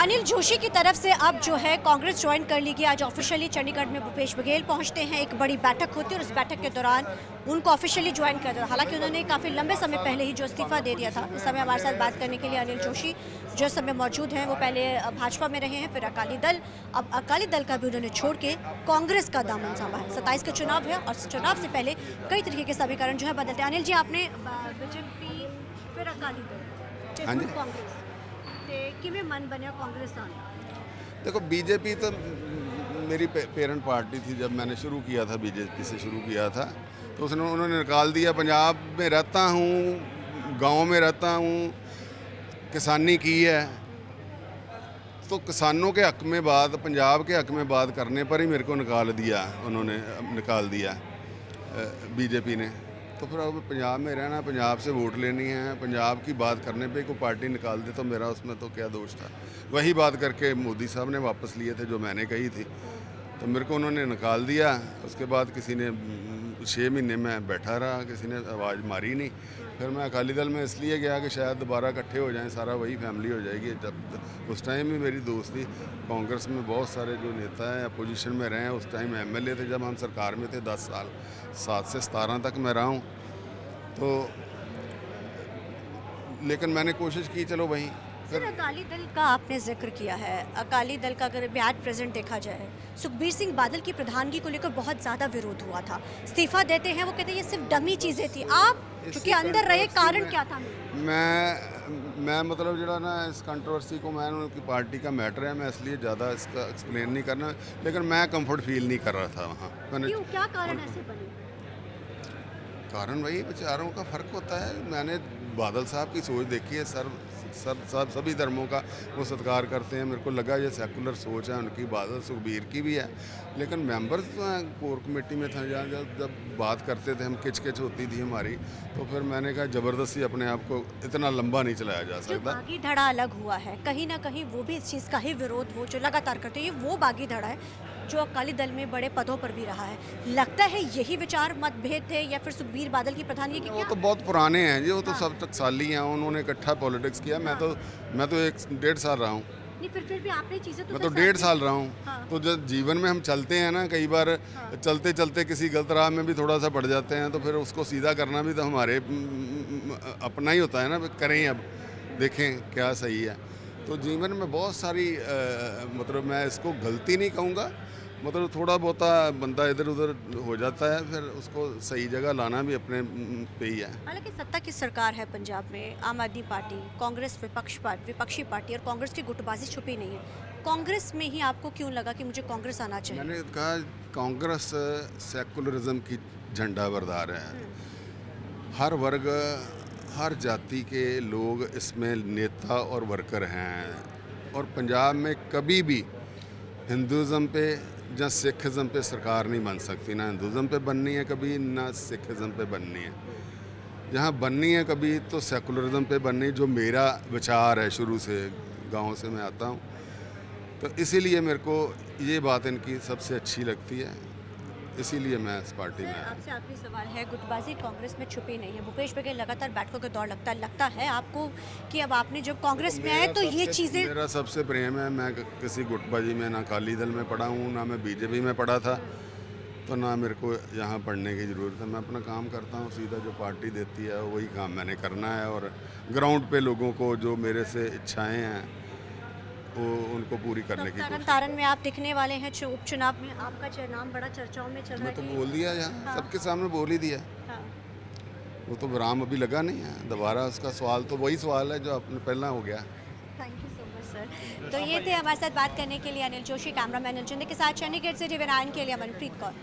अनिल जोशी की तरफ से अब जो है कांग्रेस ज्वाइन कर ली गई। आज ऑफिशियली चंडीगढ़ में भूपेश बघेल पहुंचते हैं, एक बड़ी बैठक होती है और उस बैठक के दौरान उनको ऑफिशियली ज्वाइन कर दिया। हालांकि उन्होंने काफ़ी लंबे समय पहले ही जो इस्तीफा दे दिया था। इस समय हमारे साथ बात करने के लिए अनिल जोशी जो इस समय मौजूद हैं, वो पहले भाजपा में रहे हैं, फिर अकाली दल, अब अकाली दल का भी उन्होंने छोड़ के कांग्रेस का दामन थामा है। 27 का चुनाव है और चुनाव से पहले कई तरीके के समीकरण जो है बदलते हैं। अनिल जी, आपने बीजेपी फिर अकाली दल फिर कांग्रेस किमें मन बने कांग्रेस आने? देखो, बीजेपी तो मेरी पेरेंट पार्टी थी। जब मैंने शुरू किया था, बीजेपी से शुरू किया था, तो उन्होंने निकाल दिया। पंजाब में रहता हूँ, गांव में रहता हूँ, किसानी की है, तो किसानों के हक में बात, पंजाब के हक में बात करने पर ही मेरे को निकाल दिया। उन्होंने निकाल दिया बीजेपी ने। तो फिर अब पंजाब में रहना, पंजाब से वोट लेनी है, पंजाब की बात करने पे कोई पार्टी निकाल दे तो मेरा उसमें तो क्या दोष था। वही बात करके मोदी साहब ने वापस लिए थे जो मैंने कही थी, तो मेरे को उन्होंने निकाल दिया। उसके बाद किसी ने 6 महीने में बैठा रहा, किसी ने आवाज़ मारी नहीं। फिर मैं अकाली दल में इसलिए गया कि शायद दोबारा इकट्ठे हो जाएं, सारा वही फैमिली हो जाएगी। जब उस टाइम भी मेरी दोस्ती कांग्रेस में बहुत सारे जो नेता हैं अपोजिशन में रहे हैं, उस टाइम एमएलए थे जब हम सरकार में थे 10 साल, 7 से 17 तक मैं रहा हूँ। तो लेकिन मैंने कोशिश की, चलो वहीं। सर, अकाली दल का आपने जिक्र किया है। अकाली दल का अगर एट प्रेजेंट देखा जाए, सुखबीर सिंह बादल की प्रधानगी को लेकर बहुत ज़्यादा विरोध हुआ था। इस्तीफा देते हैं, वो कहते हैं ये सिर्फ डमी चीज़ें थी। आप क्योंकि अंदर रहे, कारण क्या था? मैं मतलब जरा ना इस कंट्रोवर्सी को, मैं उनकी पार्टी का मैटर है, मैं इसलिए ज़्यादा इसका एक्सप्लेन नहीं करना। लेकिन मैं कंफर्ट फील नहीं कर रहा था वहाँ। क्यों, क्या कारण ऐसे बने? कारण वही विचारों का फ़र्क होता है। मैंने बादल साहब की सोच देखी है। सभी धर्मों का वो सत्कार करते हैं। मेरे को लगा ये सेकुलर सोच है उनकी, बादल सुखबीर की भी है। लेकिन मेंबर्स जो हैं कोर कमेटी में था, जब बात करते थे हम, किचकिच होती थी हमारी, तो फिर मैंने कहा ज़बरदस्ती अपने आप को इतना लंबा नहीं चलाया जा सकता। बागी धड़ा अलग हुआ है, कहीं ना कहीं वो भी इस चीज़ का ही विरोध, वो जो लगातार करते हैं, वो बागी धड़ा है जो अकाली दल में बड़े पदों पर भी रहा है। लगता है यही विचार मतभेद थे या फिर सुखबीर बादल की प्रधानगी की? वो तो बहुत पुराने हैं जी, वो तो सब तक साली हैं, उन्होंने इकट्ठा पॉलिटिक्स किया। मैं तो 1.5 साल रहा हूँ। नहीं, फिर भी आपने चीज़ें तो मैं तो 1.5 साल रहा हूँ। हाँ। तो जब जीवन में हम चलते हैं ना, कई बार चलते चलते किसी गलत राह में भी थोड़ा सा पड़ जाते हैं, तो फिर उसको सीधा करना भी तो हमारे अपना ही होता है ना। करें, अब देखें क्या सही है। तो जीवन में बहुत सारी मतलब मैं इसको गलती नहीं कहूँगा, मतलब थोड़ा बहुत बंदा इधर उधर हो जाता है, फिर उसको सही जगह लाना भी अपने पे ही है। हालांकि सत्ता की सरकार है पंजाब में, आम आदमी पार्टी, कांग्रेस विपक्षी पार्टी, और कांग्रेस की गुटबाजी छुपी नहीं है। कांग्रेस में ही आपको क्यों लगा कि मुझे कांग्रेस आना चाहिए? मैंने कहा कांग्रेस सेकुलरिज्म की झंडा बरदार है। हर वर्ग, हर जाति के लोग इसमें नेता और वर्कर हैं। और पंजाब में कभी भी हिंदुज़म पे या सिखिज़म पे सरकार नहीं बन सकती। ना हिंदुज़म पे बननी है कभी, ना सिखिज़म पे बननी है। जहाँ बननी है कभी तो सेकुलरिज्म पे बननी, जो मेरा विचार है शुरू से, गांव से मैं आता हूँ। तो इसीलिए मेरे को ये बात इनकी सबसे अच्छी लगती है, इसीलिए मैं इस पार्टी में। आपसे आखिरी सवाल है, गुटबाजी कांग्रेस में छुपी नहीं है। भूपेश बघेल लगातार बैठकों के दौर लगता है आपको कि अब आपने जब कांग्रेस में आए तो ये चीज़ें? मेरा सबसे प्रेम है, मैं किसी गुटबाजी में ना अकाली दल में पढ़ा हूँ, ना मैं बीजेपी में पढ़ा था, तो ना मेरे को यहाँ पढ़ने की ज़रूरत है। मैं अपना काम करता हूँ, सीधा जो पार्टी देती है वही काम मैंने करना है। और ग्राउंड पे लोगों को जो मेरे से इच्छाएँ हैं वो उनको पूरी करने की कोशिश। तारन में आप दिखने वाले हैं, उपचुनाव में आपका नाम बड़ा चर्चाओं में चल रहा है। मैं तो बोल दिया यहाँ, हाँ। सबके सामने बोल ही दिया। हाँ। वो तो विराम अभी लगा नहीं है, दोबारा उसका सवाल तो वही सवाल है जो अपने पहला हो गया। Thank you so much sir. तो ये थे हमारे साथ बात करने के लिए अनिल जोशी। कैमरामैन अनिल चंदे के साथ चंडीगढ़ से TV9 के लिए मनप्रीत कौर।